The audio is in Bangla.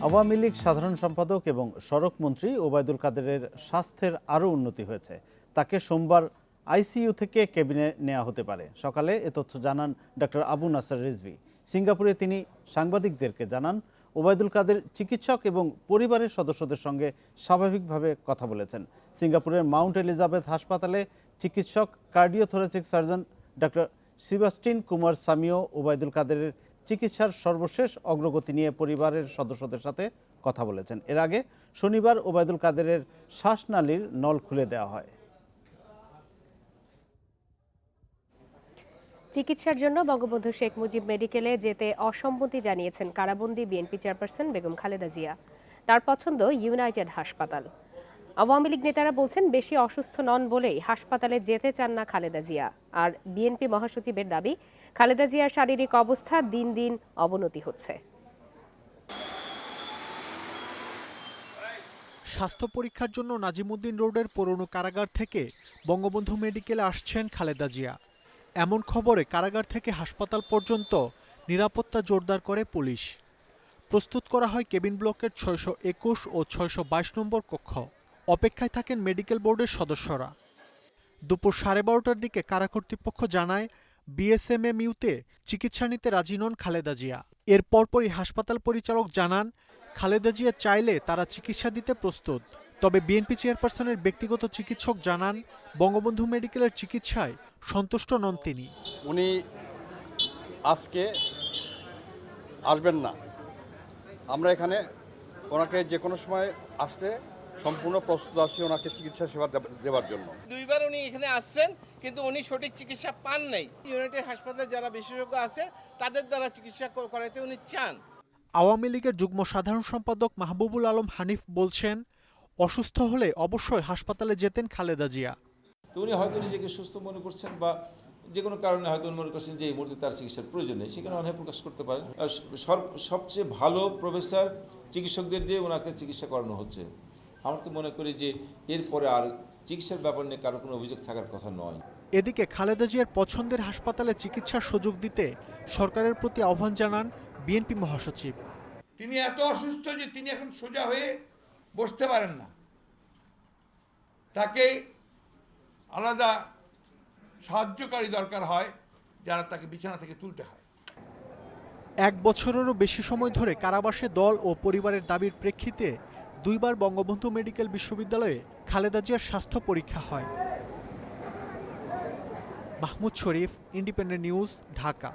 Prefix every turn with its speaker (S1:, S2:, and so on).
S1: আওয়ামী লীগ সাধারণ সম্পাদক এবং সড়ক মন্ত্রী ওবায়দুল কাদেরের স্বাস্থ্যের আরও উন্নতি হয়েছে। তাকে সোমবার আইসিইউ থেকে কেবিনে নেওয়া হতে পারে। সকালে এ তথ্য জানান ডক্টর আবু নাসের রিজভী। সিঙ্গাপুরে তিনি সাংবাদিকদেরকে জানান, ওবায়দুল কাদের চিকিৎসক এবং পরিবারের সদস্যদের সঙ্গে স্বাভাবিকভাবে কথা বলেছেন। সিঙ্গাপুরের মাউন্ট এলিজাবেথ হাসপাতালে চিকিৎসক cardiothoracic surgeon doctor Sebastian Kumar সামিও ওবায়দুল কাদেরের চিকিৎসার সর্বশেষ অগ্রগতি নিয়ে পরিবারের সদস্যদের সাথে কথা বলেছেন। এর আগে শনিবার ওবায়দুল কাদেরের শ্বাসনালীর নল খুলে দেওয়া হয়।
S2: চিকিৎসার জন্য বঙ্গবন্ধু শেখ মুজিব মেডিকেলে যেতে অসম্মতি জানিয়েছেন কারাবন্দী বিএনপি চেয়ারপারসন বেগম খালেদা জিয়া। তার পছন্দ ইউনাইটেড হাসপাতাল। আওয়ামী লীগ নেতারা বলছেন বেশি অসুস্থ নন বলেই হাসপাতালে যেতে চান না খালেদা জিয়া। আর বিএনপি মহাসচিবের দাবি, খালেদা জিয়ার শারীরিক অবস্থা দিন দিন অবনতি হচ্ছে।
S3: স্বাস্থ্য পরীক্ষার জন্য নাজিমুদ্দিন রোডের পুরনো কারাগার থেকে বঙ্গবন্ধু মেডিকেলে আসছেন খালেদা জিয়া। এমন খবরে কারাগার থেকে হাসপাতাল পর্যন্ত নিরাপত্তা জোরদার করে পুলিশ। প্রস্তুত করা হয় কেবিন ব্লকের 621 ও 622 নম্বর কক্ষ। অপেক্ষায় থাকেন মেডিকেল বোর্ডের সদস্যরা। দুপুর 12:30টার দিকে কারা কর্তৃপক্ষ জানায় বিএসএমএমইউতে চিকিৎসা নিতে রাজি নন খালেদা জিয়া। এর পরপরই হাসপাতাল পরিচালক জানান, খালেদা জিয়া চাইলে তারা চিকিৎসা দিতে প্রস্তুত। তবে বিএনপি চেয়ারপারসনের ব্যক্তিগত চিকিৎসক জানান, বঙ্গবন্ধু মেডিকেলের চিকিৎসায় সন্তুষ্ট নন তিনি।
S4: উনি আজকে আসবেন না। আমরা এখানে ওনাকে যে কোনো সময় আসতে সম্পূর্ণ প্রস্তুত আছি ওনাকে চিকিৎসা সেবা দেওয়ার জন্য।
S5: দুইবার উনি এখানে আসছেন, কিন্তু উনি সঠিক চিকিৎসা পান নাই। ইউনাইটেড হাসপাতালে যারা বিশেষজ্ঞ আছে তাদের দ্বারা চিকিৎসা করাতে উনি চান।
S3: আওয়ামী লীগের যুগ্ম সাধারণ সম্পাদক মাহবুবুল আলম হানিফ বলছেন, অসুস্থ হলে অবশ্যই হাসপাতালে যেতেন খালেদা জিয়া।
S6: তো উনি হয়তো নিজেকে সুস্থ মনে করছেন বা যে কোনো কারণে হয়তো মনে করছেন যে এই মুহূর্তে তার চিকিৎসার প্রয়োজন নেই, সেখানে অনেক প্রকাশ করতে পারেন। সবচেয়ে ভালো প্রফেসর চিকিৎসকদের দিয়ে ওনাকে চিকিৎসা করানো হচ্ছে। আমার তো মনে করি যে এরপরে আর চিকিৎসার ব্যাপার নিয়ে কারো কোনো অভিযোগ থাকার কথা নয়।
S3: এদিকে খালেদা জিয়ার পছন্দের হাসপাতালে চিকিৎসার সুযোগ দিতে সরকারের প্রতি আহ্বান জানান বিএনপি মহাসচিব।
S7: তিনি এত অসুস্থ যে তিনি এখন সোজা হয়ে বসতে পারেন না, তাকে আলাদা সাহায্যকারী দরকার হয় যারা তাকে বিছানা থেকে তুলতে হয়।
S3: 1 বছরেরও বেশি সময় ধরে কারাবাসে দল ও পরিবারের দাবির প্রেক্ষিতে 2 বার বঙ্গবন্ধু মেডিকেল বিশ্ববিদ্যালয়ে খালেদা জিয়ার স্বাস্থ্য পরীক্ষা হয়। মাহমুদ শরীফ, ইন্ডিপেন্ডেন্ট নিউজ, ঢাকা।